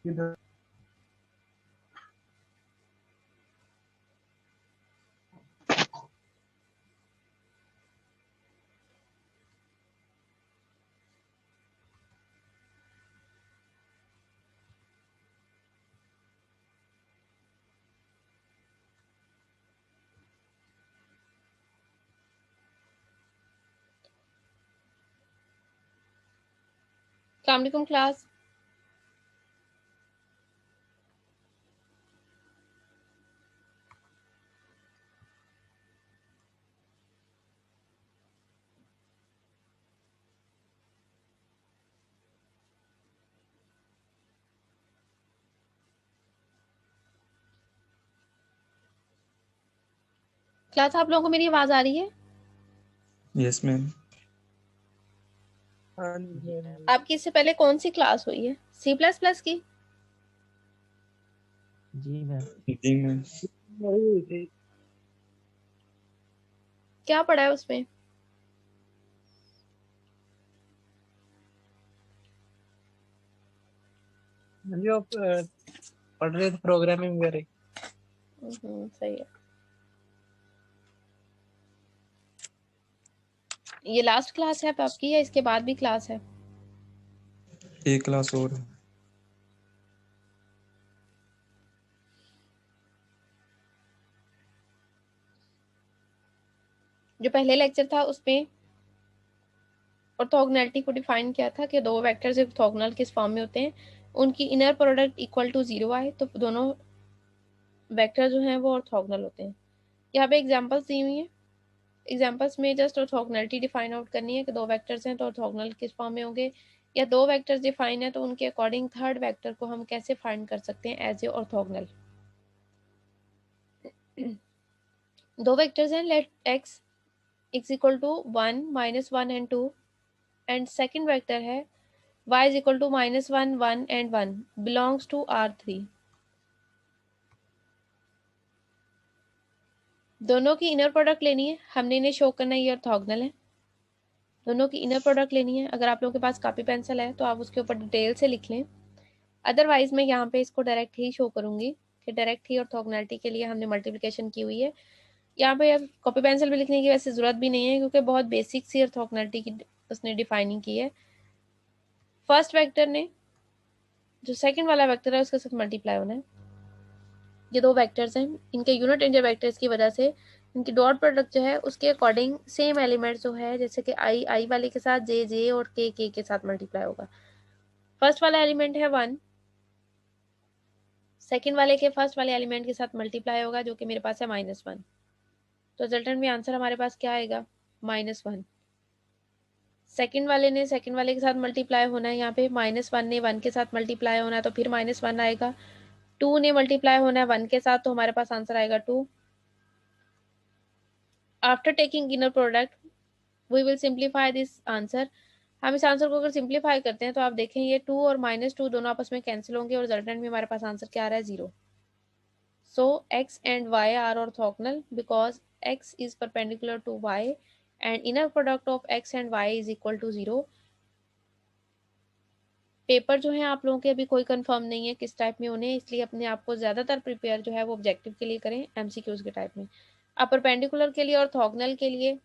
इधर अस्सलाम वालेकुम क्लास। क्लास आप लोगों को मेरी आवाज आ रही है? Yes ma'am. आपकी इससे पहले कौन सी क्लास हुई है? सी प्लस प्लस की? जी मैम। जी मैम। क्या पढ़ा है उसमें? जो पढ़ रहे थे प्रोग्रामिंग वगैरह। सही है। ये लास्ट क्लास है अब आपकी या इसके बाद भी क्लास है? एक क्लास और है। जो पहले लेक्चर था उसमें ऑर्थोगोनैलिटी को डिफाइन किया था कि दो वेक्टर्स ऑर्थोगोनल किस फॉर्म में होते हैं, उनकी इनर प्रोडक्ट इक्वल टू 0 आए तो दोनों वेक्टर जो हैं वो ऑर्थोगोनल होते हैं। यहाँ पे एग्जांपल्स दी हुई हैं। एग्जांपल्स में जस्ट ऑर्थोगोनैलिटी डिफाइन आउट करनी है कि दो वेक्टर्स हैं तो ऑर्थोगोनल किस फॉर्म में होंगे, या दो वेक्टर्स डिफाइन है तो उनके अकॉर्डिंग थर्ड वेक्टर को हम कैसे फाइंड कर सकते हैं एज ए ऑर्थोगोनल। दो वेक्टर्स हैं, let x is equal to 1 -1 and 2 and second vector है y is equal to -1 1 and 1 belongs to R3। दोनों की इनर प्रोडक्ट लेनी है, हमने इन्हें शो करना है ये ऑर्थोगोनल है। दोनों की इनर प्रोडक्ट लेनी है। अगर आप लोगों के पास कॉपी पेंसिल है तो आप उसके ऊपर डिटेल से लिख लें, अदरवाइज मैं यहाँ पे इसको डायरेक्ट ही शो करूंगी कि डायरेक्ट ही ऑर्थोगोनैलिटी के लिए हमने मल्टीप्लिकेशन की हुई है। यहाँ पे अब कॉपी पेंसिल पे लिखने की वैसे ज़रूरत भी नहीं है क्योंकि बहुत बेसिक सी ऑर्थोगोनैलिटी की उसने डिफाइनिंग की है। फर्स्ट वेक्टर ने जो सेकंड वाला वेक्टर है उसके साथ मल्टीप्लाई होना है। ये दो वेक्टर्स हैं, इनके यूनिट इंटर वेक्टर्स की वजह से इनकी डॉट प्रोडक्ट जो है उसके अकॉर्डिंग सेम एलिमेंट जो है, जैसे कि आई वाले के साथ जे और के के साथ मल्टीप्लाई होगा। फर्स्ट वाला एलिमेंट है 1, सेकंड वाले के फर्स्ट वाले एलिमेंट के साथ मल्टीप्लाई होगा जो कि मेरे पास है -1। तो रिजल्टेंट में आंसर हमारे पास क्या आएगा? -1। सेकंड वाले ने सेकंड वाले के साथ मल्टीप्लाई होना है, यहाँ पे -1 ने 1 के साथ मल्टीप्लाई होना है तो फिर -1 आएगा। 2 ने मल्टीप्लाई होना है 1 के साथ तो हमारे पास आंसर आएगा 2। After taking inner product we will simplify this answer. हम इस आंसर को अगर सिंप्लीफाई करते हैं तो आप देखें ये 2 और -2 दोनों आपस में कैंसिल होंगे और रिजल्टेंट में हमारे पास आंसर क्या आ रहा है? 0। So x and y are orthogonal because x is perpendicular to y and inner product of x and y is equal to 0। Paper जो है आप लोगों के अभी कोई कंफर्म नहीं है किस टाइप में होने, इसलिए अपने आप को ज़्यादातर प्रिपेयर जो है वो ऑब्जेक्टिव के लिए करें, एमसीक्यूज के टाइप में। अब परपेंडिकुलर के लिए, ऑर्थोगोनल के लिए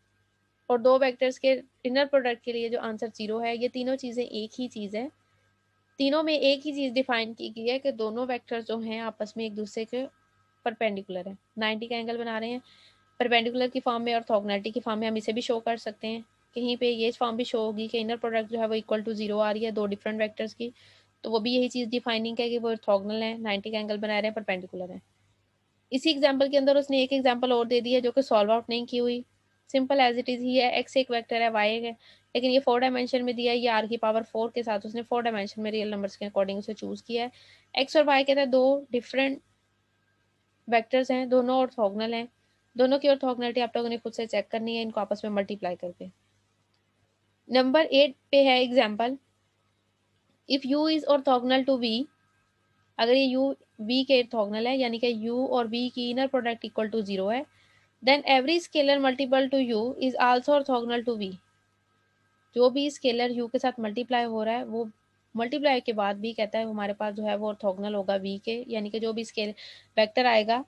और दो वेक्टर्स के इनर प्रोडक्ट के लिए जो आंसर 0 है, ये तीनों चीज़ें एक ही चीज़ है। तीनों में एक ही चीज़ डिफाइन की गई है कि दोनों वेक्टर्स जो हैं आपस में एक दूसरे के परपेंडिकुलर है, 90 का एंगल बना रहे हैं। परपेंडिकुलर की फॉर्म में और ऑर्थोगोनैलिटी की फॉर्म में हम इसे भी शो कर सकते हैं। कहीं पे ये फॉर्म भी शो होगी कि इनर प्रोडक्ट जो है वो इक्वल टू 0 आ रही है दो डिफरेंट वेक्टर्स की, तो वो भी यही चीज़ डिफाइनिंग है कि वो ऑर्थोगोनल है, 90 का एंगल बना रहे हैं, परपेंडिकुलर है। इसी एग्जाम्पल के अंदर उसने एक एग्जाम्पल और दे दी है जो कि सॉल्व आउट नहीं की हुई, सिंपल एज इट इज़ ही है। एक्स एक वेक्टर है, वाई है, लेकिन ये 4 डायमेंशन में दिया है, ये आर की पावर 4 के साथ उसने 4 डायमेंशन में रियल नंबर्स के अकॉर्डिंग उसे चूज़ किया है। एक्स और वाई कहते हैं दो डिफरेंट वेक्टर्स हैं, दोनों ऑर्थोगोनल हैं। दोनों की ऑर्थोगोनलिटी आप लोगों ने खुद से चेक करनी है इनको आपस में मल्टीप्लाई करके। नंबर 8 पे है example, if u is orthogonal to v। अगर ये u v के ऑर्थोगोनल है यानी कि u और v की इनर प्रोडक्ट इक्वल टू 0 है, then every scalar multiple to u is also orthogonal to v। जो भी स्केलर u के साथ मल्टीप्लाई हो रहा है वो मल्टीप्लाई के बाद भी कहता है हमारे पास जो है वो ऑर्थोगोनल होगा वी के, यानी कि जो भी स्केल वेक्टर आएगा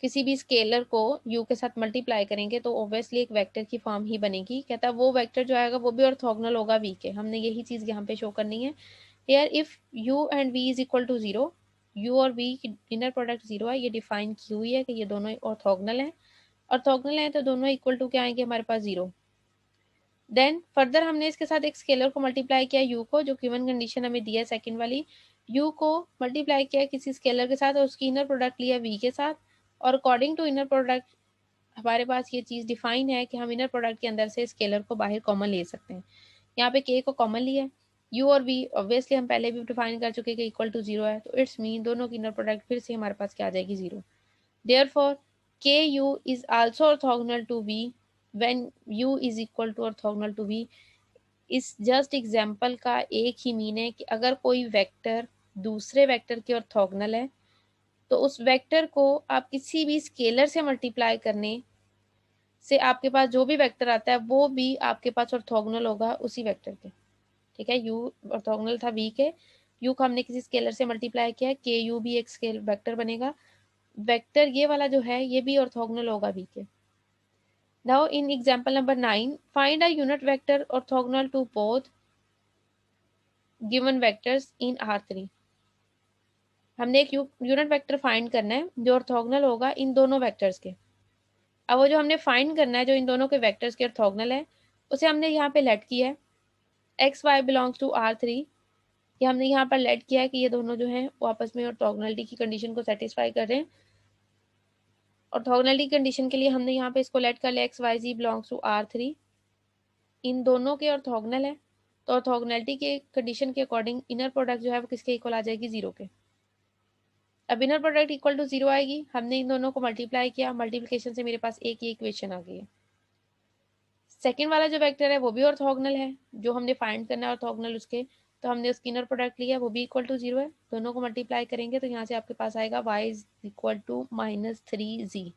किसी भी स्केलर को u के साथ मल्टीप्लाई करेंगे तो ऑब्वियसली एक वेक्टर की फॉर्म ही बनेगी। कहता है वो वेक्टर जो आएगा वो भी ऑर्थोगोनल होगा v के। हमने यही चीज यहाँ पे शो करनी है। Here if u and v is equal to 0, u और v की इनर प्रोडक्ट 0 है, ये डिफाइन की हुई है कि ये दोनों ऑर्थोगोनल है। ऑर्थोगोनल है तो दोनों इक्वल टू क्या आएंगे हमारे पास 0। देन फर्दर हमने इसके साथ एक स्केलर को मल्टीप्लाई किया u को, जो गिवन कंडीशन हमें दिया है सेकंड वाली। u को मल्टीप्लाई किया किसी स्केलर के साथ और उसकी इनर प्रोडक्ट लिया v के साथ, और अकॉर्डिंग टू इनर प्रोडक्ट हमारे पास ये चीज डिफाइन है कि हम इनर प्रोडक्ट के अंदर से स्केलर को बाहर कॉमन ले सकते हैं। यहाँ पे k को कॉमन लिया है, u और v ऑब्वियसली हम पहले भी डिफाइन कर चुके कि इक्वल टू 0 है, तो इट्स मीन दोनों की इनर प्रोडक्ट फिर से हमारे पास क्या आ जाएगी 0। Therefore ku is also orthogonal to v when u is equal to orthogonal to v। इस जस्ट एग्जाम्पल का एक ही मीन है कि अगर कोई वेक्टर दूसरे वेक्टर के ऑर्थोगोनल है तो उस वेक्टर को आप किसी भी स्केलर से मल्टीप्लाई करने से आपके पास जो भी वेक्टर आता है वो भी आपके पास ऑर्थोगोनल होगा उसी वेक्टर के। ठीक है, u ऑर्थोगोनल था v के, u को हमने किसी स्केलर से मल्टीप्लाई किया, के u भी एक स्केल वेक्टर बनेगा। वेक्टर ये वाला जो है ये भी ऑर्थोगोनल होगा v के। Now in example number 9, find a unit vector orthogonal to both given vectors in R3। हमने एक यूनिट वेक्टर फाइंड करना है जो ऑर्थोगोनल होगा इन दोनों वेक्टर्स के। अब वो जो हमने फाइंड करना है जो इन दोनों के वेक्टर्स के ऑर्थोगोनल है उसे हमने यहाँ पे लेट किया है x Y belongs to R3। ये हमने यहाँ पर लेट किया है कि ये दोनों जो हैं वो आपस में ऑर्थोगोनलिटी की कंडीशन को सेटिस्फाई कर रहे हैं। ऑर्थोगोनलिटी कंडीशन के लिए हमने यहाँ पे इसको लेट कर लिया X Y Z belongs to R3, इन दोनों के ऑर्थोगोनल है, तो ऑर्थोगोनलिटी के कंडीशन के अकॉर्डिंग इनर प्रोडक्ट जो है वो किसके इक्वल आ जाएगी 0 के। अब इनर प्रोडक्ट इक्वल टू 0 आएगी, हमने इन दोनों को मल्टीप्लाई किया, मल्टीप्लिकेशन से मेरे पास एक ही इक्वेशन आ गई है। सेकेंड वाला जो वेक्टर है वो भी ऑर्थोगोनल है, जो हमने फाइंड करना है ऑर्थोगोनल उसके, तो हमने उसकी इनर प्रोडक्ट लिया वो भी इक्वल टू 0 है। दोनों को मल्टीप्लाई करेंगे तो यहाँ से आपके पास आएगा y is equal to -3z।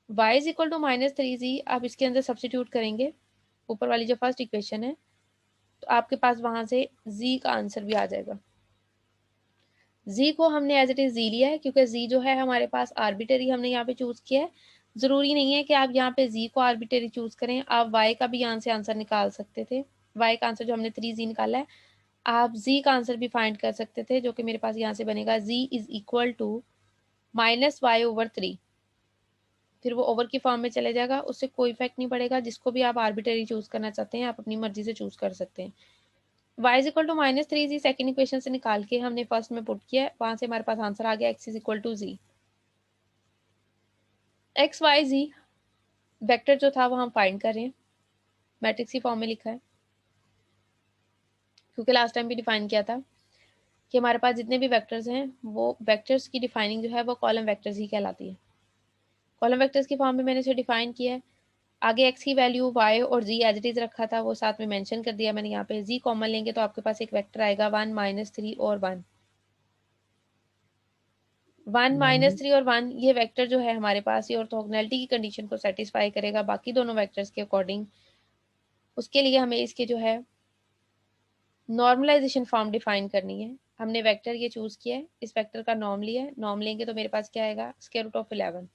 y is equal to -3z आप इसके अंदर सब्सटीट्यूट करेंगे ऊपर वाली जो फर्स्ट इक्वेशन है, तो आपके पास वहां से z का आंसर भी आ जाएगा। z को हमने एज इट इज z लिया है क्योंकि z जो है हमारे पास आर्बिटरी हमने यहाँ पे चूज किया है। जरूरी नहीं है कि आप यहाँ पे z को आर्बिटरी चूज करें, आप y का भी यहाँ से आंसर निकाल सकते थे। y का आंसर जो हमने 3z निकाला है, आप z का आंसर भी फाइंड कर सकते थे, जो कि मेरे पास यहाँ से बनेगा z is equal to -y/3। फिर वो ओवर की फॉर्म में चले जाएगा, उससे कोई इफेक्ट नहीं पड़ेगा। जिसको भी आप आर्बिटरी चूज करना चाहते हैं आप अपनी मर्जी से चूज कर सकते हैं। y is equal to -3z second equation से निकाल के हमने फर्स्ट में पुट किया, वहां से हमारे पास आंसर आ गया x is equal to z। X Y Z vector जो था वो हम फाइंड कर रहे हैं, मैट्रिक्स की फॉर्म में लिखा है, क्योंकि लास्ट टाइम भी डिफाइन किया था कि हमारे पास जितने भी वेक्टर्स हैं वो वेक्टर्स की डिफाइनिंग जो है वो कॉलम वेक्टर्स ही कहलाती है। कॉलम वेक्टर्स की फॉर्म में मैंने इसे डिफाइन किया है। आगे x की वैल्यू y और z एज इट इज रखा था वो साथ में मेंशन कर दिया मैंने। यहाँ पे z कॉमन लेंगे तो आपके पास एक वेक्टर आएगा 1 -3 और 1। 1 -3 और 1 ये वेक्टर जो है हमारे पास ये ऑर्थोगोनैलिटी की कंडीशन को सेटिस्फाई करेगा बाकी दोनों वेक्टर्स के अकॉर्डिंग। उसके लिए हमें इसके जो है नॉर्मलाइजेशन फॉर्म डिफाइन करनी है। हमने वेक्टर ये चूज किया है, इस वेक्टर का नॉर्म लिया है, नॉर्म लेंगे तो मेरे पास क्या आएगा √11,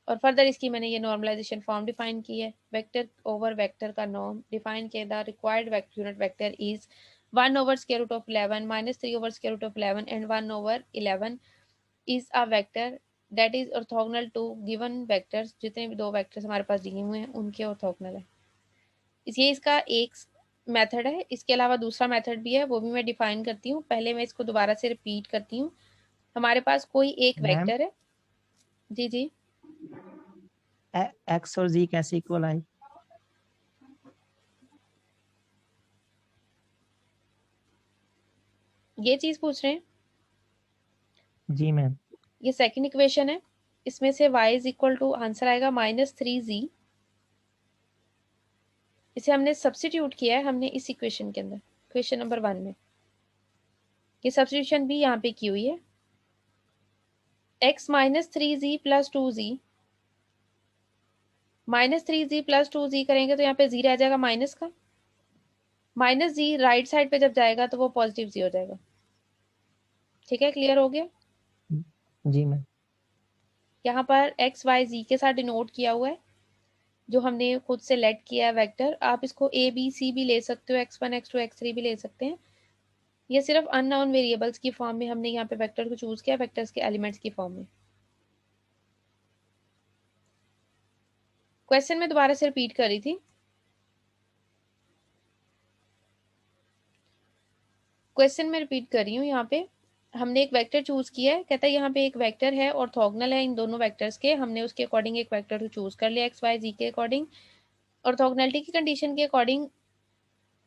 और फर्दर इसकी मैंने ये नॉर्मलाइजेशन फॉर्म डिफाइन की है। वेक्टर ओवर वेक्टर का नॉर्म डिफाइन किया, the required unit vector is 1/√11 -3/√11 and 1/11 is a vector that is orthogonal to given vectors. जितने भी दो वेक्टर्स हमारे पास दिए हुए हैं उनके ऑर्थोगोनल है। ये इसका एक मेथड है, इसके अलावा दूसरा मेथड भी है, वो भी मैं डिफाइन करती हूँ। पहले मैं इसको दोबारा से रिपीट करती हूँ। हमारे पास कोई एक मैम वेक्टर है, जी जी एक्स और जी कैसे इक्वल आए? ये चीज पूछ रहे हैं। जी मैम। ये सेकंड इक्वेशन है, इसमें से y is equal to answer आएगा -3z। इसे हमने सब्स्टिट्यूट किया है हमने इस इक्वेशन के अंदर, इक्वेशन नंबर 1 में। ये सब्स्टिट्यूशन भी यहाँ पे की हुई है। x -3z + 2z, -3z + 2z करेंगे तो यहाँ पे z रह जाएगा माइनस का, माइनस जी राइट साइड पे जब जाएगा तो वो पॉजिटिव जी हो जाएगा। ठीक है, क्लियर हो गया? जी मैम। यहाँ पर एक्स वाई जी के साथ डिनोट किया हुआ है जो हमने खुद से लेट किया है वेक्टर। आप इसको ए बी सी भी ले सकते हो, x1 x2 x3 भी ले सकते हैं। ये सिर्फ अननोन वेरिएबल्स की फॉर्म में हमने यहाँ पे वेक्टर को चूज किया, वेक्टर्स के एलिमेंट्स की फॉर्म में। क्वेश्चन में दोबारा से रिपीट कर रही थी। क्वेश्चन में रिपीट कर रही हूँ। यहाँ पे हमने एक वेक्टर चूज किया है, कहता है यहाँ पे एक वेक्टर है ऑर्थोगोनल है इन दोनों वेक्टर्स के, हमने उसके अकॉर्डिंग एक वेक्टर को चूज कर लिया एक्स वाई जी के अकॉर्डिंग। ऑर्थोगोनैलिटी की कंडीशन के अकॉर्डिंग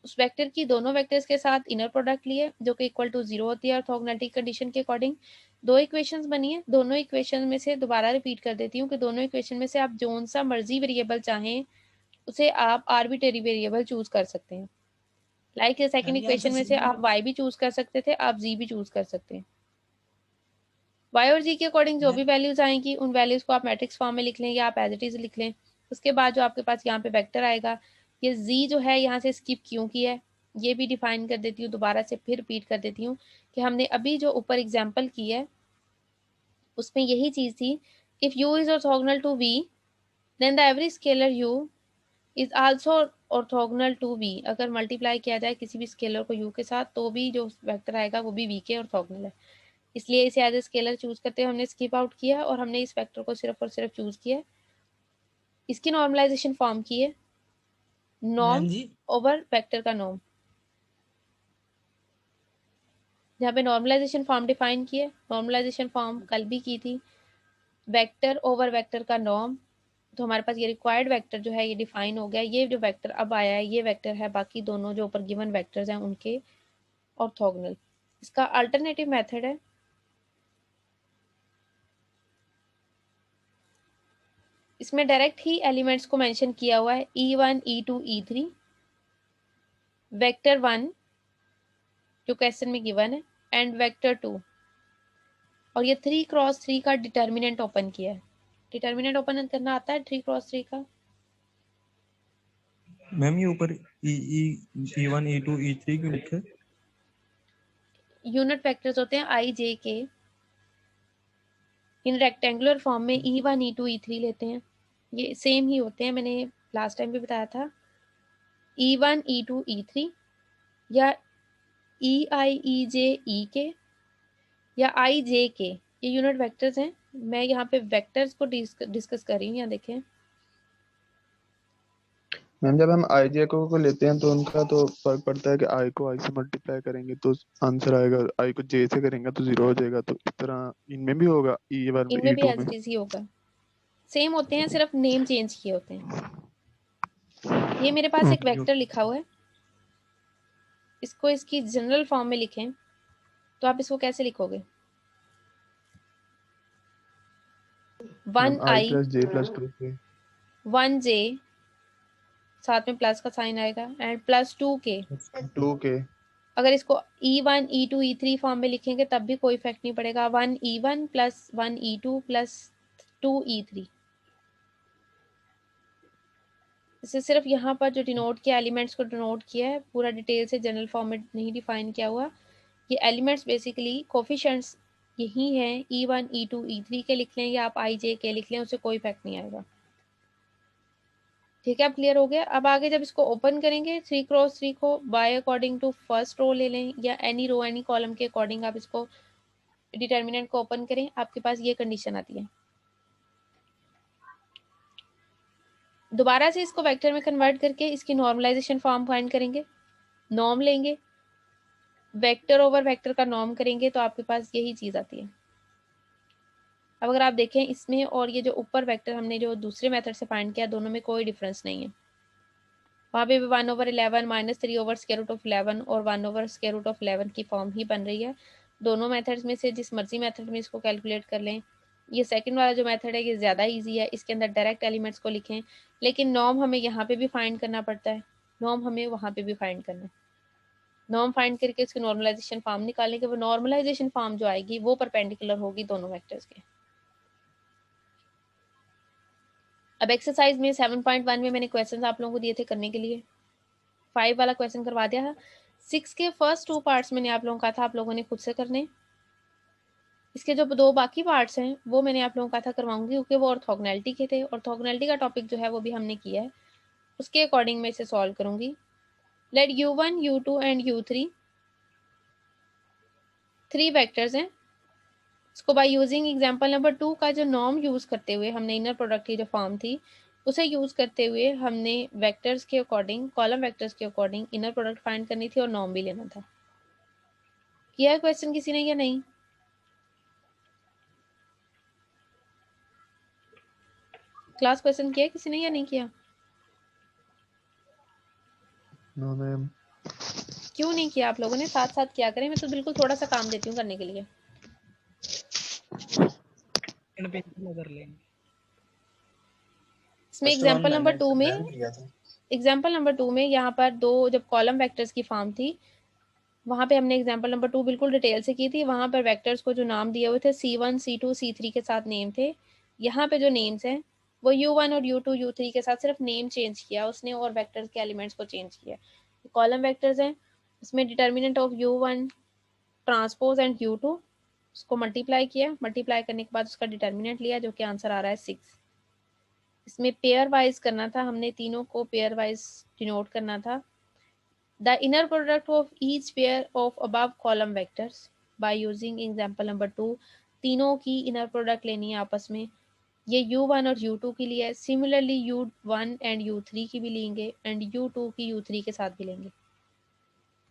उस वेक्टर की दोनों वेक्टर्स के साथ इनर प्रोडक्ट लिए जो कि इक्वल टू 0 होती है ऑर्थोगोनैलिटी कंडीशन के अकॉर्डिंग। दो इक्वेशंस बनी है, दोनों इक्वेशन में से दोबारा रिपीट कर देती हूँ कि दोनों इक्वेशन में से आप जोन सा मर्जी वेरिएबल चाहें उसे आप आर्बिट्रेरी वेरिएबल चूज कर सकते हैं। लाइक सेकंड इक्वेशन में से आप y भी चूज कर सकते थे, आप z भी चूज कर सकते हैं। y और z के अकॉर्डिंग जो भी वैल्यूज आएंगी उन वैल्यूज को आप मैट्रिक्स फॉर्म में लिख लें या आप एज इट इज लिख लें। उसके बाद जो आपके पास यहाँ पे वेक्टर आएगा, ये z जो है यहाँ से स्किप क्यों किया है ये भी डिफाइन कर देती हूँ, दोबारा से फिर रिपीट कर देती हूँ कि हमने अभी जो ऊपर एग्जाम्पल की है उसमें यही चीज थी। If u is orthogonal to v then the every scalar u is also orthogonal to v। अगर मल्टीप्लाई किया जाए किसी भी स्केलर को u के साथ तो भी जो वेक्टर आएगा वो भी v के ऑर्थोगोनल है, इसलिए इसे एज ए स्केलर चूज करते हुए हमने स्किप आउट किया और हमने इस वेक्टर को सिर्फ और सिर्फ चूज किया। इसकी नॉर्मलाइजेशन फॉर्म की है नॉर्म ओवर वेक्टर का नॉर्म। यहाँ पे नॉर्मलाइजेशन फॉर्म डिफाइन की है, नॉर्मलाइजेशन फॉर्म कल भी की थी, वेक्टर ओवर वेक्टर का नॉर्म। तो हमारे पास ये रिक्वायर्ड वेक्टर जो है ये डिफाइन हो गया। ये जो वेक्टर अब आया है ये वेक्टर है बाकी दोनों जो ऊपर गिवन वेक्टर्स हैं उनके ऑर्थोगोनल। इसका अल्टरनेटिव मेथड है इसमें डायरेक्ट ही एलिमेंट्स को मेंशन किया हुआ है e1 e2 e3 वेक्टर 1 जो क्वेश्चन में गिवन है एंड वेक्टर 2 और ये 3x3 का डिटर्मिनेंट ओपन किया है। डिटर्मिनेंट ओपन करना आता है 3x3 का? मैम ये ऊपर E1 E2 E3 क्यों लिखे? यूनिट वेक्टर्स होते हैं i j के, इन रेक्टेंगुलर फॉर्म में e1 e2 e3 लेते हैं, ये सेम ही होते हैं, मैंने लास्ट टाइम भी बताया था। e1 e2 e3 या ei ej e के या i j के, ये यूनिट वेक्टर्स हैं। मैं यहाँ पे वेक्टर्स को डिस्कस कर रही हूँ। यहाँ देखें मैम जब हम आई जे को लेते हैं तो उनका तो फर्क पड़ता है कि आई को आई से मल्टीप्लाई करेंगे तो आंसर आएगा, आई को जे से करेंगे तो 0 हो जाएगा। तो इस तरह इनमें भी होगा, E1 में इनमें भी E2 एज में इट इज ही होगा, सेम होते हैं, सिर्फ नेम चेंज किए होते हैं। ये मेरे पास एक वेक्टर लिखा हुआ है, इसको इसकी जनरल फॉर्म में लिखें तो आप इसको कैसे लिखोगे? 1i प्लस जे प्लस 2 के 1j साथ में प्लस का साइन आएगा एंड प्लस 2k। 2 के अगर इसको e1 e2 e3 फॉर्म में लिखेंगे तब भी कोई इफेक्ट नहीं पड़ेगा। 1e1 plus 1e2 plus 2e3। इसे सिर्फ यहाँ पर जो डिनोट किया एलिमेंट्स को डिनोट किया है, पूरा डिटेल से जनरल फॉर्म में नहीं डिफाइन किया हुआ। ये एलिमेंट्स बेसिकली कोफिशिएंट्स यही हैं, e1 e2 e3 के लिख लें या आप i j के लिख लें, उससे कोई इफेक्ट नहीं आएगा। ठीक है, अब क्लियर हो गया। अब आगे जब इसको ओपन करेंगे 3x3 को by according to first row ले लें या एनी रो एनी कॉलम के अकॉर्डिंग आप इसको डिटर्मिनेंट को ओपन करें, आपके पास ये कंडीशन आती है। दोबारा से इसको वेक्टर में कन्वर्ट करके इसकी नॉर्मलाइजेशन फॉर्म फाइंड करेंगे, नॉर्म लेंगे, वेक्टर ओवर वेक्टर का नॉर्म करेंगे तो आपके पास यही चीज आती है। अब अगर आप देखें इसमें और ये जो ऊपर वेक्टर हमने जो दूसरे मेथड से फाइंड किया दोनों में कोई डिफरेंस नहीं है। वहाँ पे भी 1/11 माइनस 3/√11 और 1/√11 की फॉर्म ही बन रही है। दोनों मेथड्स में से जिस मर्जी मेथड में इसको कैलकुलेट कर लें। ये सेकंड वाला जो मेथड है ये ज़्यादा इजी है, इसके अंदर डायरेक्ट एलिमेंट्स को लिखें, लेकिन नॉर्म हमें यहाँ पे भी फाइंड करना पड़ता है, नॉर्म हमें वहाँ पे भी फाइंड करना है। नॉर्म फाइंड करके उसकी नॉर्मलाइजेशन फॉर्म निकालेंगे, वो नॉर्मलाइजेशन फॉर्म जो आएगी वो परपेंडिकुलर होगी दोनों वेक्टर्स के। अब एक्सरसाइज में 7.1 में मैंने क्वेश्चंस आप लोगों को दिए थे करने के लिए। 5 वाला क्वेश्चन करवा दिया था। 6 के फर्स्ट 2 पार्ट्स मैंने आप लोगों को कहा था आप लोगों ने खुद से करने। इसके जो 2 बाकी पार्ट्स हैं वो मैंने आप लोगों को कहा था करवाऊंगी, क्योंकि वो ऑर्थोगोनैलिटी के थे। ऑर्थोगोनैलिटी का टॉपिक जो है वो भी हमने किया है, उसके अकॉर्डिंग मैं इसे सॉल्व करूंगी। Late u1 u2 and u3 3 vectors हैं। इसको बाय यूजिंग एग्जांपल नंबर 2 का जो नॉर्म यूज करते हुए हमने इनर प्रोडक्ट की जो फॉर्म थी उसे यूज करते हुए हमने वेक्टर्स के अकॉर्डिंग, कॉलम वेक्टर्स के अकॉर्डिंग इनर प्रोडक्ट फाइंड करनी थी और नॉर्म भी लेना था। किया है क्वेश्चन किसी ने या नहीं? क्लास क्वेश्चन किया है किसी ने या नहीं किया? No ma'am. क्यों नहीं किया आप लोगों ने? साथ साथ किया करें, मैं तो बिल्कुल थोड़ा सा काम देती हूँ करने के लिए। कर लेंगे। इसमें एग्जांपल नंबर 2 में यहाँ पर 2 जब कॉलम वेक्टर्स की फॉर्म थी वहां पे हमने एग्जांपल नंबर 2 बिल्कुल डिटेल से की थी। वहां पर वेक्टर्स को जो नाम दिए हुए थे C1 C2 C3 के साथ नेम थे। यहाँ पे जो नेम्स हैं वो U1 और U2 U3 के साथ सिर्फ नेम चेंज किया उसने और वेक्टर्स के एलिमेंट्स को चेंज किया। कॉलम वेक्टर्स हैं, इसमें determinant of U1 transpose and U2 उसको मल्टीप्लाई किया, मल्टीप्लाई करने के बाद उसका डिटर्मिनेंट लिया जो कि आंसर आ रहा है 6। इसमें पेयर वाइज करना था, हमने तीनों को पेयर वाइज डिनोट करना था। The inner product of each pair of above column vectors by using example number 2 तीनों की inner product लेनी है आपस में। ये U1 और U2 के लिए है। Similarly U1 and U3 की भी लेंगे and U2 की U3 के साथ भी लेंगे।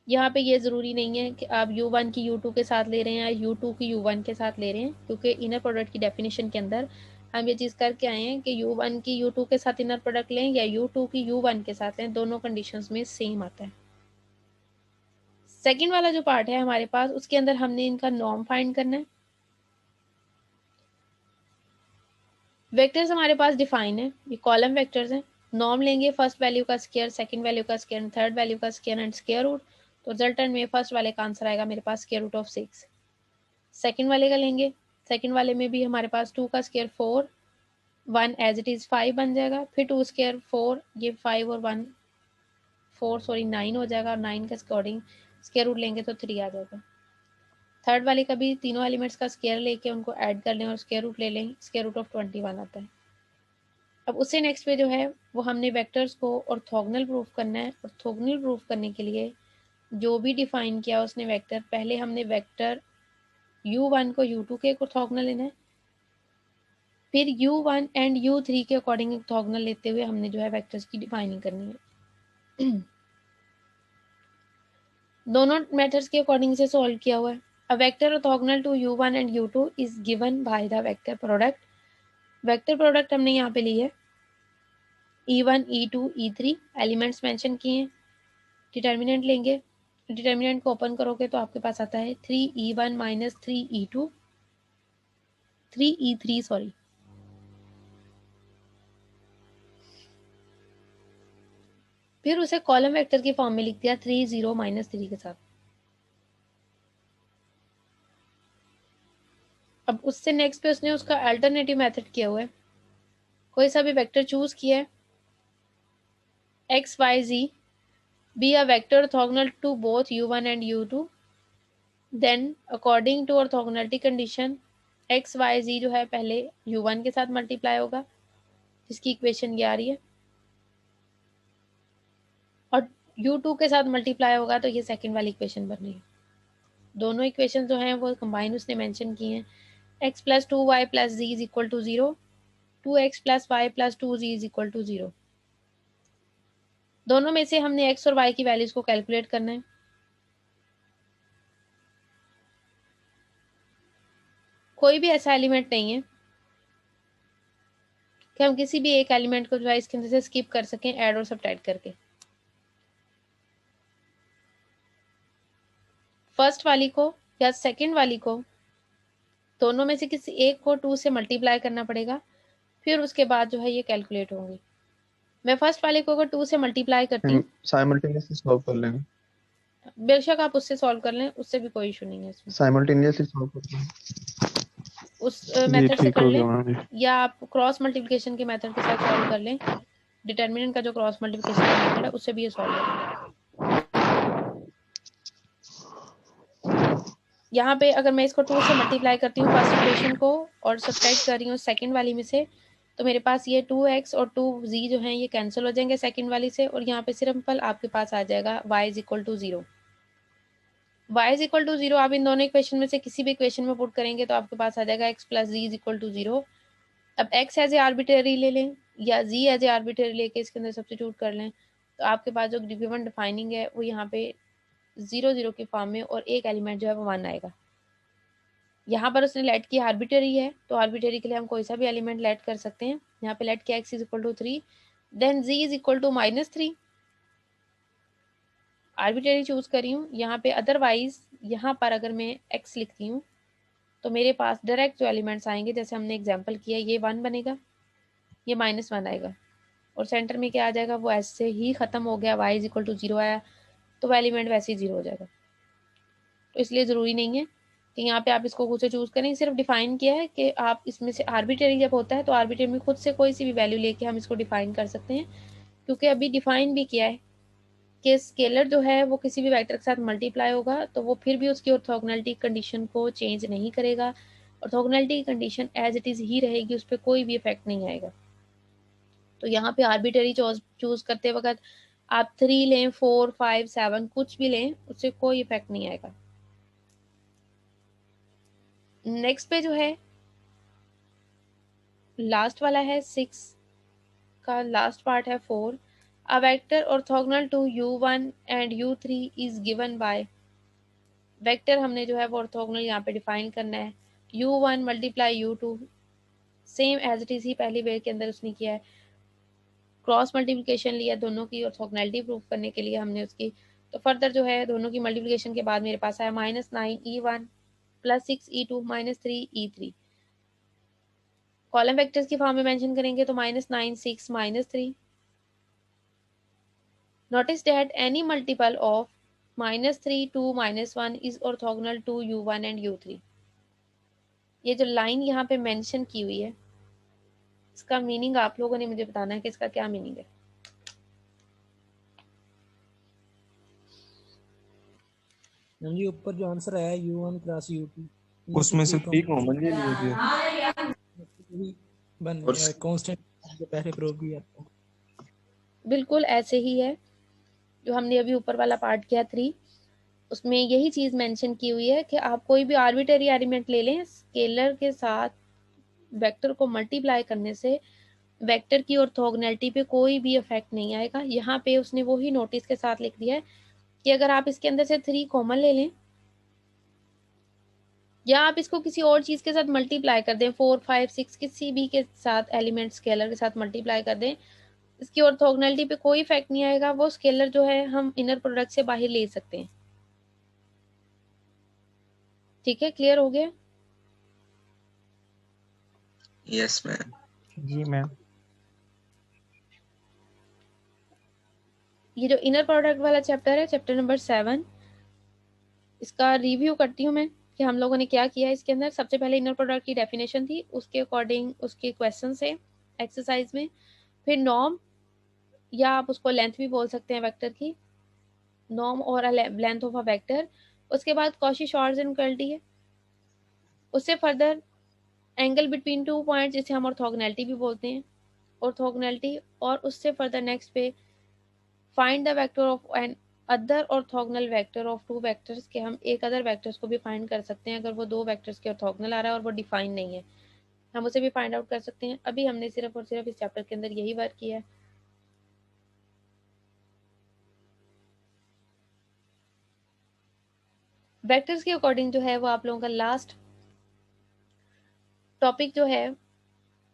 यहाँ पे ये ज़रूरी नहीं है कि आप U1 की U2 के साथ ले रहे हैं या U2 की U1 के साथ ले रहे हैं, क्योंकि इनर प्रोडक्ट की डेफिनेशन के अंदर हम ये चीज़ करके आए हैं कि U1 की U2 के साथ इनर प्रोडक्ट लें या U2 की U1 के साथ लें, दोनों कंडीशंस में सेम आता है। सेकंड वाला जो पार्ट है हमारे पास उसके अंदर हमने इनका नॉर्म फाइंड करना है। वेक्टर्स हमारे पास डिफाइन है, ये कॉलम वेक्टर्स हैं। नॉर्म लेंगे फर्स्ट वैल्यू का स्क्वायर, सेकंड वैल्यू का स्क्वायर, थर्ड वैल्यू का स्क्वायर एंड स्क्वायर रूट। तो रिजल्टेंट में फर्स्ट वाले का आंसर आएगा मेरे पास स्क्वायर रूट ऑफ 6। सेकंड वाले का लेंगे, सेकंड वाले में भी हमारे पास 2 का स्क्वायर 4, 1 एज इट इज 5 बन जाएगा, फिर 2 स्क्वायर 4, ये 5 और 1 9 हो जाएगा और 9 के अकॉर्डिंग स्क्वायर रूट लेंगे तो 3 आ जाएगा। थर्ड वाले का भी तीनों एलिमेंट्स का स्क्वायर लेके उनको ऐड कर लें और स्क्वायर रूट ले लें, स्क्वायर रूट ऑफ 21 आता है। अब उससे नेक्स्ट पे जो है वो हमने वेक्टर्स को ऑर्थोगोनल प्रूफ करना है। ऑर्थोगोनल प्रूफ करने के लिए जो भी डिफाइन किया उसने वेक्टर, पहले हमने वेक्टर U1 को U2 के ऑर्थोगोनल लेना है, फिर U1 एंड U3 के अकॉर्डिंग ऑर्थोगोनल लेते हुए हमने जो है वेक्टर्स की डिफाइनिंग करनी है। दोनों मेथड्स के अकॉर्डिंग से सॉल्व किया हुआ है। A vector orthogonal to U1 and U2 is given by the vector product. Vector product हमने यहाँ पे ली है E1, E2, E3 elements mention किए हैं। डिटर्मिनेंट लेंगे, डिटर्मिनेंट को ओपन करोगे तो आपके पास आता है 3E1 minus 3E2 3E3 sorry, फिर उसे कॉलम वेक्टर की फॉर्म में लिख दिया 3 0 माइनस 3 के साथ। अब उससे नेक्स्ट पे उसने उसका अल्टरनेटिव मेथड किया हुआ है। कोई सा भी वेक्टर चूज किया है, x y z be a vector orthogonal to both u1 and u2, then according to orthogonality condition x y z जो है पहले u1 के साथ मल्टीप्लाई होगा जिसकी इक्वेशन ये आ रही है, और u2 के साथ मल्टीप्लाई होगा तो ये सेकंड वाली इक्वेशन बन रही है। दोनों इक्वेशन जो हैं वो कंबाइन उसने मेंशन की हैं। x plus 2y plus z is equal to 0, 2x plus y plus 2z is equal to 0। दोनों में से हमने x और y की वैल्यूज को कैलकुलेट करना है। कोई भी ऐसा एलिमेंट नहीं है कि हम किसी भी एक एलिमेंट को जो है इसके अंदर से स्किप कर सकें ऐड और सब्ट्रैक्ट करके। फर्स्ट वाली को या सेकंड वाली को, दोनों में से किसी एक को 2 से मल्टीप्लाई करना पड़ेगा, फिर उसके बाद जो है ये कैलकुलेट होंगे। मैं फर्स्ट वाले को अगर 2 से मल्टीप्लाई करती हूँ, साइमल्टेनियसली सॉल्व कर लेंगे। बेशक आप उससे सॉल्व कर लें, उससे भी कोई इशू नहीं है इसमें। साइमल्टेनियसली सॉल्व कर लेंगे, उस मेथड से कर हो लें गया मैम। या आप क्रॉस मल्टीप्लिकेशन के मेथड के साथ सॉल्व कर लें। डिटर्मिनेंट का जो क्रॉस मल्टीप्लिकेशन का मेथड है उससे भी ये सॉल्व करेंगे। यहाँ पे अगर मैं इसको 2 से मल्टीप्लाई करती हूँ फर्स्ट इक्वेशन को और सब्ट्रैक्ट कर रही हूँ सेकंड वाली में से, तो मेरे पास ये 2x और 2z जो हैं ये कैंसिल हो जाएंगे सेकंड वाली से, और यहाँ पे सिंपल आपके पास आ जाएगा y is equal to 0। y is equal to 0 आप इन दोनों इक्वेशन में से किसी भी इक्वेशन में पुट करेंगे तो आपके पास आ जाएगा x plus z is equal to 0। अब x एज ए आर्बिट्रेरी ले लें या z एज ए आर्बिट्रेरी लेके इसके अंदर सब्स्टिट्यूट कर लें, तो आपके पास जो गिवन डिफाइनिंग है वो यहाँ पे 0 0 की फॉर्म में और एक एलिमेंट जो है वो 1 आएगा। यहाँ पर उसने लेट किया आर्बिट्रेरी है, तो आर्बिट्रेरी के लिए हम कोई सा भी एलिमेंट लेट कर सकते हैं। यहाँ पे लेट किया x is equal to 3, then z is equal to -3, arbitrary choose करी हूँ। यहाँ पे अदरवाइज यहाँ पर अगर मैं x लिखती हूँ तो मेरे पास डायरेक्ट जो एलिमेंट्स आएंगे, जैसे हमने एग्जाम्पल किया, ये 1 बनेगा, ये -1 आएगा, और सेंटर में क्या आ जाएगा, वो ऐसे ही खत्म हो गया, y इज इक्वल टू 0 आया तो वो एलिमेंट वैसे ही 0 हो जाएगा। तो इसलिए ज़रूरी नहीं है कि यहाँ पे आप इसको खुद से चूज़ करें, सिर्फ डिफाइन किया है कि आप इसमें से आर्बिट्रेरी जब होता है तो आर्बिट्रेरी में खुद से कोई सी भी वैल्यू लेके हम इसको डिफाइन कर सकते हैं, क्योंकि अभी डिफाइन भी किया है कि स्केलर जो है वो किसी भी वेक्टर के साथ मल्टीप्लाई होगा तो वो फिर भी उसकी ऑर्थोगोनैलिटी कंडीशन को चेंज नहीं करेगा, orthogonality condition as it is ही रहेगी, उस पर कोई भी इफेक्ट नहीं आएगा। तो यहाँ पे आर्बिट्रेरी चूज करते वक्त आप 3 लें, 4, 5, 7 कुछ भी लें, उससे कोई इफेक्ट नहीं आएगा। नेक्स्ट पे जो है लास्ट वाला है 6 का लास्ट पार्ट है 4। A vector orthogonal to u1 and u3 is given by, vector हमने जो है वो ऑर्थोगोनल यहाँ पे डिफाइन करना है, u1 multiply u2, same as it is ही पहली वेर के अंदर उसने किया है, क्रॉस मल्टीप्लिकेशन लिया दोनों की ऑर्थोगोनैलिटी प्रूव करने के लिए हमने उसकी, तो फर्दर जो है दोनों की मल्टीप्लिकेशन के बाद मेरे पास आया -9e1 plus 6e2 -3e3। Column vectors की फॉर्म में मेंशन करेंगे तो -9 6 -3। Notice that any multiple of -3 2 -1 is orthogonal to u1 and u3। ये जो लाइन यहाँ पे मेंशन की हुई है इसका मीनिंग आप लोगों ने मुझे बताना है कि इसका क्या मीनिंग है। मैम जी ऊपर जो आंसर आया है u1 प्लस u2, उसमें से ठीक मोहम्मद ये लिए थे बन कांस्टेंट जो पहले प्रूव किया था। बिल्कुल ऐसे ही है जो हमने अभी ऊपर वाला पार्ट किया 3, उसमें यही चीज़ मेंशन की हुई है कि आप कोई भी आर्बिट्रेरी एलिमेंट ले लें, स्केलर के साथ वेक्टर को मल्टीप्लाई करने से वेक्टर की ऑर्थोगोनैलिटी पे कोई भी इफेक्ट नहीं आएगा। यहाँ पे उसने वही नोटिस के साथ लिख दिया है कि अगर आप इसके अंदर से 3 कॉमन ले लें या आप इसको किसी और चीज़ के साथ मल्टीप्लाई कर दें, 4 5 6 किसी भी के साथ एलिमेंट स्केलर के साथ मल्टीप्लाई कर दें, इसकी ऑर्थोगोनैलिटी पे कोई इफेक्ट नहीं आएगा। वो स्केलर जो है हम इनर प्रोडक्ट से बाहर ले सकते हैं। ठीक है, क्लियर हो गया? Yes ma'am. जी मैम। ये जो इनर प्रोडक्ट वाला चैप्टर है, चैप्टर नंबर 7, इसका रिव्यू करती हूँ मैं कि हम लोगों ने क्या किया इसके अंदर। सबसे पहले इनर प्रोडक्ट की डेफिनेशन थी, उसके अकॉर्डिंग उसके क्वेश्चन से एक्सरसाइज में, फिर नॉर्म या आप उसको लेंथ भी बोल सकते हैं वेक्टर की, नॉर्म और लेंथ ऑफ अ वेक्टर। उसके बाद कॉची शॉर्ट्स इनइक्वालिटी है, उससे फर्दर एंगल बिटवीन 2 पॉइंट्स जिसे हम ऑर्थोगोनैलिटी भी बोलते हैं, ऑर्थोगोनैलिटी, और उससे फर्दर नेक्स्ट पे find the vector of an other orthogonal vector of 2 vectors, के हम एक अदर वेक्टर्स को भी फाइंड कर सकते हैं अगर वो 2 वेक्टर्स के ऑर्थोगोनल आ रहा है और वो डिफाइन नहीं है, हम उसे भी फाइंड आउट कर सकते हैं। अभी हमने सिर्फ और सिर्फ इस चैप्टर के अंदर यही वर्क किया है। वेक्टर्स के अकॉर्डिंग जो है वो आप लोगों का लास्ट टॉपिक जो है,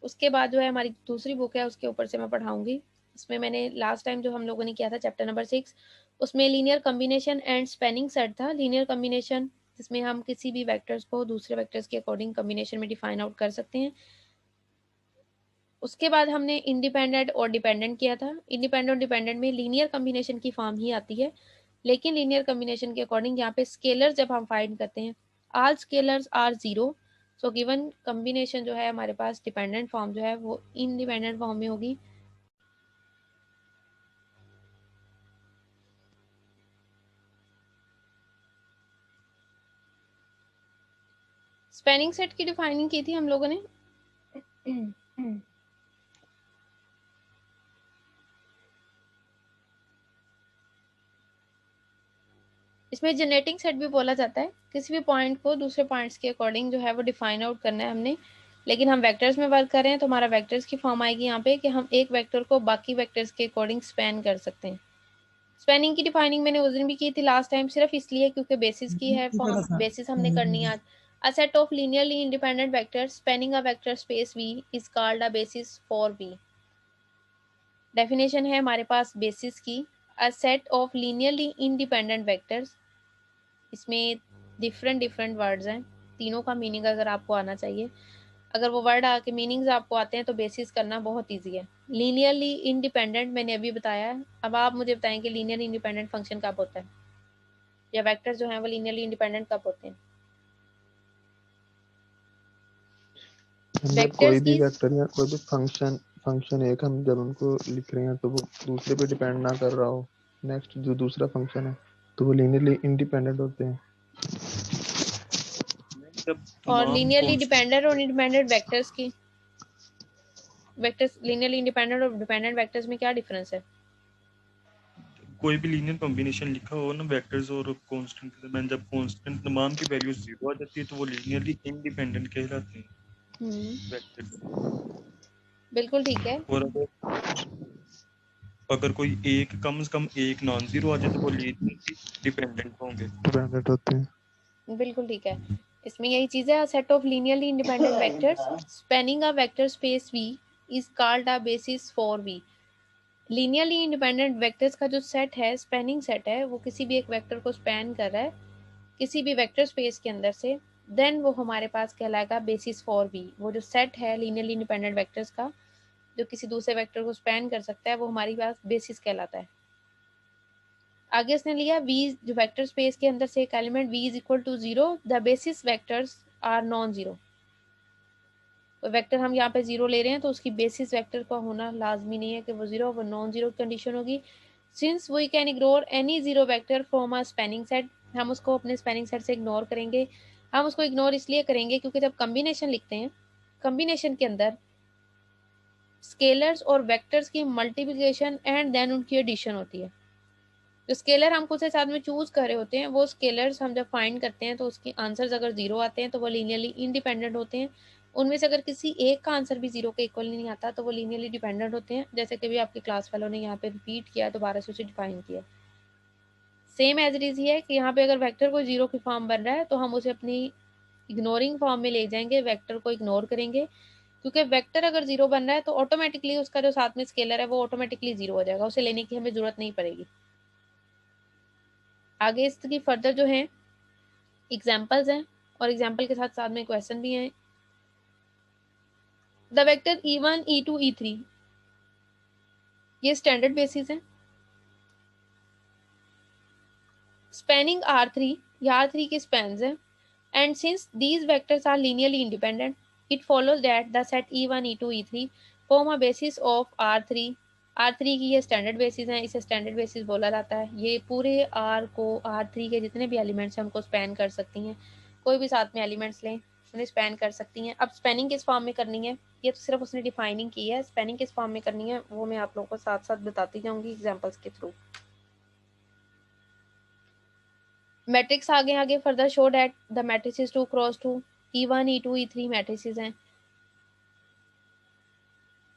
उसके बाद जो है हमारी दूसरी बुक है उसके ऊपर से मैं पढ़ाऊंगी। इसमें मैंने लास्ट टाइम जो हम लोगों ने किया था चैप्टर नंबर 6, उसमें linear combination and spanning set था। लीनियर कॉम्बिनेशन जिसमें हम किसी भी वेक्टर्स को दूसरे वेक्टर्स के अकॉर्डिंग कॉम्बिनेशन में डिफाइन आउट कर सकते हैं। उसके बाद हमने इंडिपेंडेंट और डिपेंडेंट किया था। इंडिपेंडेंट और डिपेंडेंट में लीनियर कॉम्बिनेशन की फॉर्म ही आती है, लेकिन लीनियर कॉम्बिनेशन के अकॉर्डिंग यहाँ पे स्केलर जब हम फाइंड करते हैं, all scalars are 0, so given combination जो है हमारे पास डिपेंडेंट फॉर्म जो है वो इंडिपेंडेंट फॉर्म में होगी। स्पैनिंग सेट की डिफाइनिंग की थी हम लोगों ने। इसमें जनरेटिंग सेट भी बोला जाता है, किसी भी पॉइंट को दूसरे पॉइंट्स के अकॉर्डिंग जो है वो डिफाइन आउट करना है हमने, लेकिन हम वेक्टर्स में वर्क कर रहे हैं तो हमारा वेक्टर्स की फॉर्म आएगी यहाँ पे कि हम एक वेक्टर को बाकी वेक्टर्स के अकॉर्डिंग स्पैन कर सकते हैं। स्पैनिंग की डिफाइनिंग मैंने उस दिन भी की थी लास्ट टाइम, सिर्फ इसलिए क्योंकि बेसिस की है फॉर्म, बेसिस हमने करनी है आज। A set of linearly independent vectors spanning a vector space V is called a basis for V. Definition है हमारे पास basis की, a set of linearly independent vectors, इसमें different words हैं, तीनों का मीनिंग अगर आपको आना चाहिए, अगर वो वर्ड आके मीनिंग्स आपको आते हैं तो बेसिस करना बहुत इजी है। लीनियरली इंडिपेंडेंट मैंने अभी बताया है, अब आप मुझे बताएं कि लीनियर इंडिपेंडेंट फंक्शन कब होता है, या वेक्टर जो है वो लीनियरली इंडिपेंडेंट कब होते हैं। मतलब कोई वेक्टर्स भी की वेक्टर या कोई भी फंक्शन एक हम जब उनको लिख रहे हैं तो वो दूसरे पे डिपेंड ना कर रहा हो, नेक्स्ट जो दूसरा फंक्शन है तो वो लीनियरली इंडिपेंडेंट होते हैं। जब और तमाम लीनियरली डिपेंडेंट और इंडिपेंडेंट वेक्टर्स की, वेक्टर्स लीनियरली इंडिपेंडेंट और डिपेंडेंट वेक्टर्स में क्या डिफरेंस है? कोई भी लीनियर कॉम्बिनेशन लिखा हो ना वेक्टर्स और कांस्टेंट के दरमियान, जब कांस्टेंट तमाम की वैल्यू 0 आ जाती है तो वो लीनियरली इंडिपेंडेंट कहलाते हैं वेक्टर्स। बिल्कुल ठीक है, और अगर कोई एक कम से कम एक नॉन जीरो आ जाए तो वो लीनियरली डिपेंडेंट होंगे। डिपेंडेंट होते हैं। बिल्कुल ठीक है, इसमें यही चीज है। Set of linearly independent vectors spanning a vector space V is called a basis for V। Linearly independent vectors का जो सेट है, स्पैनिंग सेट है, वो किसी भी एक वेक्टर को स्पैन कर रहा है किसी भी वेक्टर स्पेस के अंदर से, देन वो हमारे पास कहलाएगा बेसिस फॉर V। वो जो सेट है लीनियरली इंडिपेंडेंट वेक्टर्स का जो किसी दूसरे वेक्टर को स्पैन कर सकता है, वो हमारी पास बेसिस कहलाता है। आगे उसने लिया V जो वेक्टर स्पेस के अंदर से एक element V is equal to 0, the basis vectors are non zero. तो वेक्टर हम यहाँ पे 0 ले रहे हैं तो उसकी बेसिस वेक्टर का होना लाजमी नहीं है कि वो 0, वो नॉन जीरो कंडीशन होगी। Since we can ignore any zero vector from a spanning set, हम उसको अपने स्पैनिंग सेट से इग्नोर करेंगे। हम उसको इग्नोर इसलिए करेंगे क्योंकि जब कम्बिनेशन लिखते हैं, कम्बिनेशन के अंदर स्केलर्स और वेक्टर्स की मल्टीप्लिकेशन एंड देन उनकी एडिशन होती है। जो स्केलर हम खुद से साथ में चूज कर रहे होते हैं, वो स्केलर्स हम जब फाइंड करते हैं तो उसके आंसर्स अगर 0 आते हैं तो वो लीनियरली इंडिपेंडेंट होते हैं। उनमें से अगर किसी एक का आंसर भी 0 के इक्वल नहीं आता तो वो लीनियरली डिपेंडेंट होते हैं, जैसे कि भी आपके क्लास वालों ने यहाँ पे रिपीट किया, दोबारा से उसे डिफाइन किया। सेम एज इट इज ही है कि यहाँ पे अगर वेक्टर कोई 0 की फॉर्म बन रहा है तो हम उसे अपनी इग्नोरिंग फॉर्म में ले जाएंगे, वेक्टर को इग्नोर करेंगे, क्योंकि वेक्टर अगर 0 बन रहा है तो ऑटोमेटिकली उसका जो साथ में स्केलर है वो ऑटोमेटिकली 0 हो जाएगा, उसे लेने की हमें जरूरत नहीं पड़ेगी। आगे इसकी फर्दर जो है एग्जाम्पल्स हैं और एग्जाम्पल के साथ साथ में क्वेश्चन भी हैं। The vector E1 E2 E3 ये स्टैंडर्ड बेसिस है। स्पैनिंग R3, ये R3 के स्पैन्स हैं, and since these vectors are linearly independent it follows that the set E1 E2 E3 form a basis of R3। R3 की ये standard basis हैं, इसे standard basis बोला जाता है। ये पूरे R को, R3 के जितने भी एलिमेंट्स हैं हमको स्पैन कर सकती हैं, कोई भी साथ में एलिमेंट्स लें उन्हें स्पैन कर सकती हैं। अब स्पैनिंग किस फॉर्म में करनी है, ये तो सिर्फ उसने डिफाइनिंग की है, स्पैनिंग किस फॉर्म में करनी है वो मैं आप लोगों को साथ साथ बताती जाऊंगी एग्जाम्पल्स के थ्रू। मैट्रिक्स आगे आगे further show that the matrices 2 cross 2 E1 E2 E3 matrices हैं।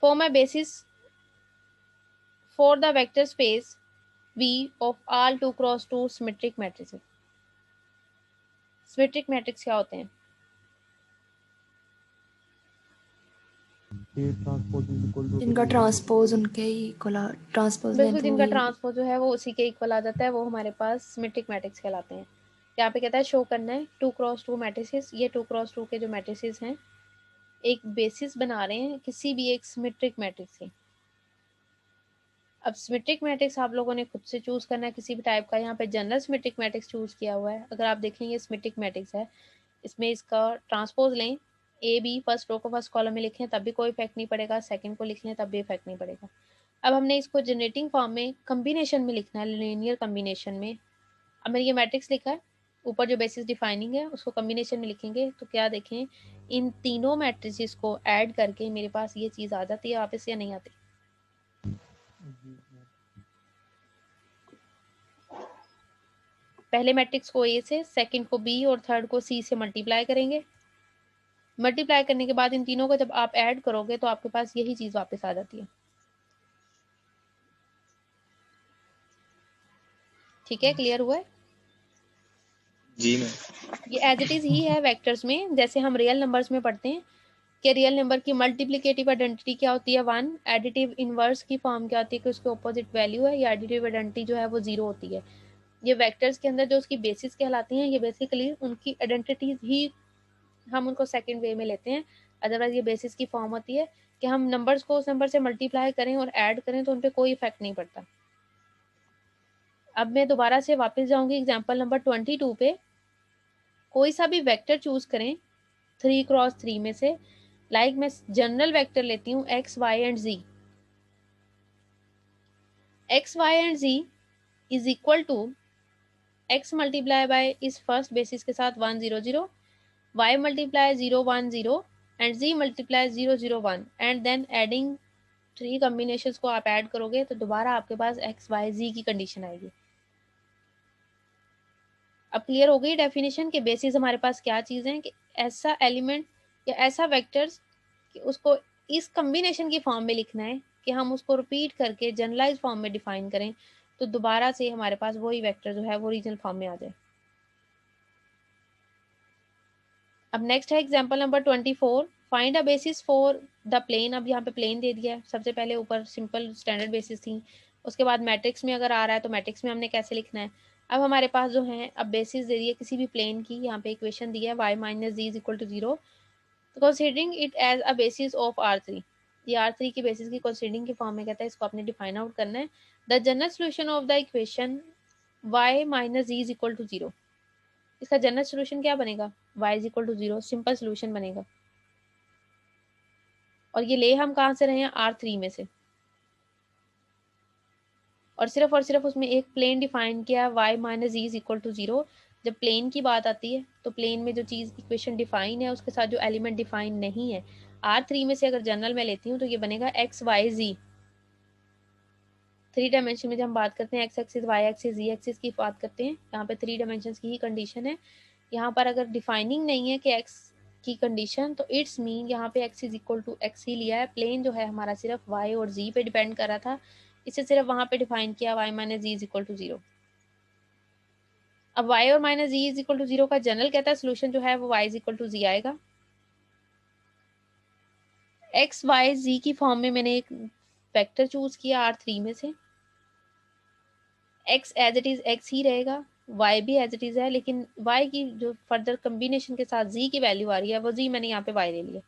Form a basis for the vector space V of all 2 cross 2 symmetric matrices। Symmetric matrix क्या होते हैं? जिनका ट्रांसपोज उनके ही ट्रांसपोज बिल्कुल, जिनका ट्रांसपोज जो है वो उसी के इक्वल आ जाता है, वो हमारे पास सिमेट्रिक मैट्रिक्स कहलाते हैं। यहाँ पे कहता है शो करना है 2 क्रॉस 2 मैट्रिसेस। ये 2 क्रॉस 2 के जो मैट्रिसेस हैं एक बेसिस बना रहे हैं किसी भी एक सिमेट्रिक मैट्रिक्स के। अब सिमेट्रिक मैट्रिक्स आप लोगों ने खुद से चूज करना है किसी भी टाइप का। यहाँ पे जनरल सिमेट्रिक मैट्रिक्स चूज किया हुआ है। अगर आप देखेंगे सिमेट्रिक मैट्रिक्स है, इसमें इसका ट्रांसपोज लें, ए बी फर्स्ट रो को फर्स्ट कॉलम में लिखें तब भी कोई इफेक्ट नहीं पड़ेगा, सेकंड को लिख लें तब भी इफेक्ट नहीं पड़ेगा। अब हमने इसको जनरेटिंग फॉर्म में कम्बिनेशन में लिखना है, लीनियर कम्बिनेशन में। अब मैंने ये मैट्रिक्स लिखा है, ऊपर जो बेसिस डिफाइनिंग है उसको कॉम्बिनेशन में लिखेंगे तो क्या देखें, इन तीनों मैट्रिसेस को ऐड करके मेरे पास ये चीज़ आ जाती है वापस या नहीं आती। पहले मैट्रिक्स को ए से, सेकंड को बी और थर्ड को सी से मल्टीप्लाई करेंगे। मल्टीप्लाई करने के बाद इन तीनों को जब आप ऐड करोगे तो आपके पास यही चीज़ वापस आ जाती है। ठीक है, क्लियर हुआ है? जी मैम। ये एज इट इज ही है वेक्टर्स में, जैसे हम रियल नंबर्स में पढ़ते हैं कि रियल नंबर की मल्टीप्लिकेटिव आइडेंटिटी क्या होती है 1, एडिटिव इनवर्स की फॉर्म क्या होती है कि उसके ऑपोजिट वैल्यू है, या एडिटिव आइडेंटिटी जो है वो 0 होती है। ये वेक्टर्स के अंदर जो उसकी बेसिस कहलाती हैं, ये बेसिकली उनकी आइडेंटिटीज ही हम उनको सेकंड वे में लेते हैं। अदरवाइज ये बेसिस की फॉर्म होती है कि हम नंबर्स को उस नंबर से मल्टीप्लाई करें और ऐड करें तो उन पर कोई इफेक्ट नहीं पड़ता। अब मैं दोबारा से वापस जाऊंगी एग्जाम्पल नंबर 22 पे। कोई सा भी वेक्टर चूज करें 3x3 में से, लाइक मैं जनरल वेक्टर लेती हूँ x, y and z। x, y and z is equal to x multiply by इस फर्स्ट बेसिस के साथ 1 0 0, y multiply 0 1 0 and z multiply 0 0 1 and then adding 3 combinations को आप ऐड करोगे तो दोबारा आपके पास x, y, z की कंडीशन आएगी। अब क्लियर हो गई डेफिनेशन के बेसिस हमारे पास क्या चीज़ है कि ऐसा एलिमेंट या ऐसा वेक्टर्स कि उसको इस कॉम्बिनेशन की फॉर्म में लिखना है कि हम उसको रिपीट करके जनरलाइज फॉर्म में डिफाइन करें तो दोबारा से हमारे पास वही वेक्टर जो है वो रीजनल फॉर्म में आ जाए। अब नेक्स्ट है example number 24, find a basis for the plane. अब यहाँ पे प्लेन दे दिया है, सबसे पहले ऊपर सिंपल स्टैंडर्ड बेसिस थी, उसके बाद मैट्रिक्स में अगर आ रहा है तो मैट्रिक्स में हमने कैसे लिखना है। अब हमारे पास जो है अब बेसिस दे दी है किसी भी प्लेन की, यहाँ पे इक्वेशन दी है y minus z is equal to 0, considering it as a basis of R3। ये R3 की बेसिस की कंसीडरिंग की फॉर्म में कहता है, इसको आपने डिफाइन आउट करना है। The general solution of the equation y minus z is equal to 0, इसका जनरल सोल्यूशन क्या बनेगा, y is equal to 0, simple solution बनेगा। और ये ले हम कहाँ से रहे हैं, R3 में से, और सिर्फ उसमें एक प्लेन डिफाइन किया है y minus z is equal to 0। जब प्लेन की बात आती है तो प्लेन में जो चीज़ इक्वेशन डिफाइन है उसके साथ जो एलिमेंट डिफाइन नहीं है, R3 में से अगर जनरल में लेती हूँ तो ये बनेगा x y z। 3 डायमेंशन में जब हम बात करते हैं x axis y axis z axis की बात करते हैं, यहाँ पे 3 डायमेंशन की ही कंडीशन है। यहाँ पर अगर डिफाइनिंग नहीं है कि x की कंडीशन तो इट्स मीन यहाँ पे x is equal to x ही लिया है। प्लेन जो है हमारा सिर्फ y और z पे डिपेंड कर रहा था, इसे सिर्फ वहां पे डिफाइन किया y minus z is equal to 0। अब y और minus z is equal to 0 का जनरल कहता है सोल्यूशन जो है वो y is equal to z आएगा। x y z की फॉर्म में मैंने एक वेक्टर चूज किया R3 में से, x as it is x ही रहेगा, y भी एज इट इज है, लेकिन y की जो फर्दर कम्बिनेशन के साथ z की वैल्यू आ रही है वो z मैंने यहाँ पे y ले लिया।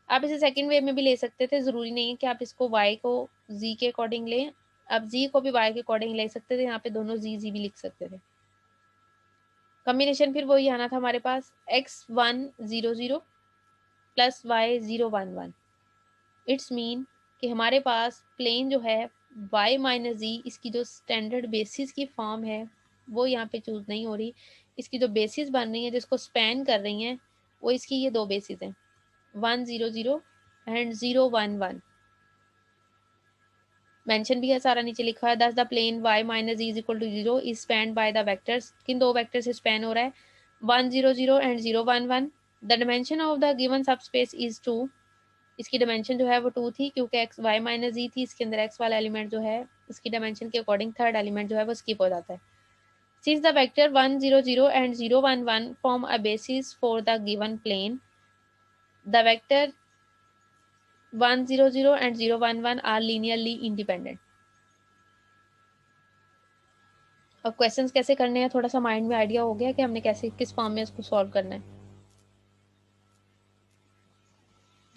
आप इसे सेकंड वे में भी ले सकते थे, जरूरी नहीं है कि आप इसको y को z के अकॉर्डिंग लें, आप z को भी y के अकॉर्डिंग ले सकते थे, यहाँ पे दोनों z भी लिख सकते थे। कॉम्बिनेशन फिर वही आना था हमारे पास x1 0 0 plus y 0 1 1। It's mean कि हमारे पास प्लेन जो है y माइनस z, इसकी जो स्टैंडर्ड बेसिस की फॉर्म है वो यहाँ पे चूज नहीं हो रही। इसकी जो बेसिस बन रही है जिसको स्पैन कर रही हैं वो इसकी ये दो बेसिस हैं 1 0 0 एंड 0 1 1। मेंशन भी है सारा नीचे लिखा है, thus the plane y minus z is equal to 0 is span by the vectors. किन दो वेक्टर से स्पैन हो रहा है, 1 0 0 and 0 1 1। The dimension of the given subspace is 2, इसकी डायमेंशन जो है वो 2 थी क्योंकि x y माइनस z थी, इसके अंदर x वाला एलिमेंट जो है इसकी डायमेंशन के अकॉर्डिंग थर्ड एलिमेंट जो है वो स्किप हो जाता है। Since the vector 1 0 0 and 0 1 1 form a basis for the given plane, the vector 1 0 0 and 0 1 1 are linearly independent। अब क्वेश्चंस कैसे करने हैं थोड़ा सा माइंड में आइडिया हो गया कि हमने कैसे किस फॉर्म में इसको सॉल्व करना है।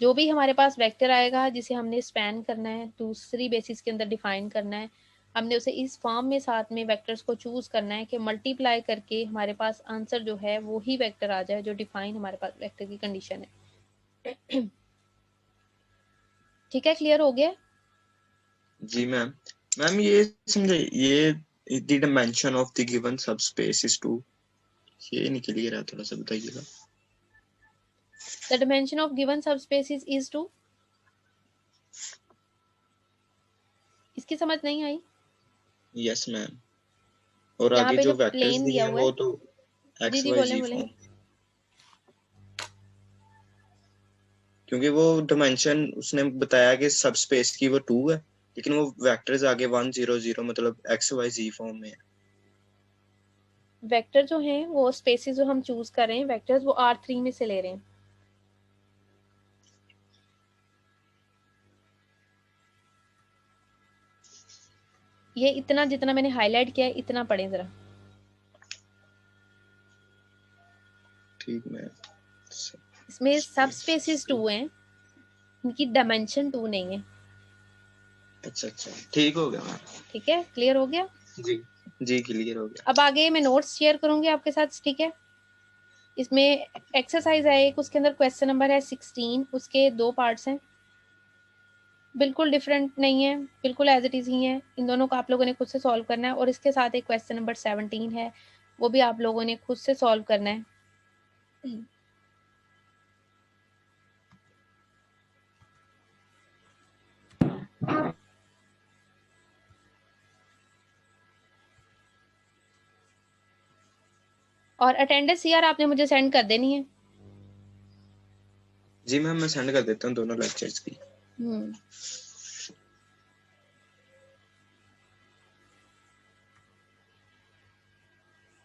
जो भी हमारे पास वेक्टर आएगा जिसे हमने स्पैन करना है, दूसरी बेसिस के अंदर डिफाइन करना है, हमने उसे इस फॉर्म में साथ में वेक्टर्स को चूज करना है कि मल्टीप्लाई करके हमारे पास आंसर जो है वो ही वेक्टर आ जाए जो डिफाइन हमारे पास वेक्टर की कंडीशन है। ठीक है, क्लियर हो गया? जी मैम। मैम ये समझे, ये the dimension of the given subspace is 2, ये नहीं क्लियर है, थोड़ा सा बताइएगा। The dimension of given subspaces is 2. इसकी समझ नहीं आई? Yes ma'am. और यहाँ आगे पे जो जो वेक्टर्स प्लेन दिए दिया हैं हुआ वो है, तो एक्स जी वाई बोले जी बोले। फॉर्म, क्योंकि वो डिमेंशन उसने बताया कि सब स्पेस की वो 2 है, लेकिन वो वेक्टर्स आगे 1 0 0 मतलब एक्स वाई जी फॉर्म में है। वेक्टर जो हैं वो स्पेसेस जो हम चूज कर रहे हैं वेक्टर्स वो R3 में से ले रहे हैं। ये इतना जितना मैंने हाईलाइट किया है इतना पढ़ें जरा। ठीक मैम। इसमें सब स्पेसेस 2 हैं, इनकी डायमेंशन 2 नहीं है। अच्छा अच्छा, ठीक हो गया मैम। ठीक है, क्लियर हो गया? जी जी क्लियर हो गया। अब आगे मैं नोट्स शेयर करूंगी आपके साथ, ठीक है? इसमें एक्सरसाइज है एक, उसके अंदर क्वेश्चन नंबर है 16, उसके 2 पार्ट्स हैं, बिल्कुल डिफरेंट नहीं है, बिल्कुल एज इट इज ही है। इन दोनों को आप लोगों ने खुद से सॉल्व करना है और इसके साथ एक क्वेश्चन नंबर 17 है, वो भी आप लोगों ने खुद से सॉल्व करना है। और अटेंडेंस यार आपने मुझे सेंड कर देनी है। जी मैम मैं सेंड कर देता हूँ दोनों लेक्चर्स की।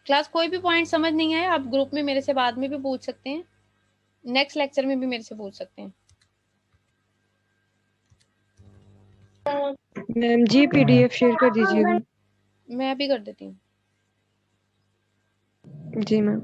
क्लास कोई भी पॉइंट समझ नहीं आया आप ग्रुप में मेरे से बाद में भी पूछ सकते हैं, नेक्स्ट लेक्चर में भी मेरे से पूछ सकते हैं। मैम जी PDF शेयर कर दीजिएगा। मैं अभी कर देती हूँ। जी मैम।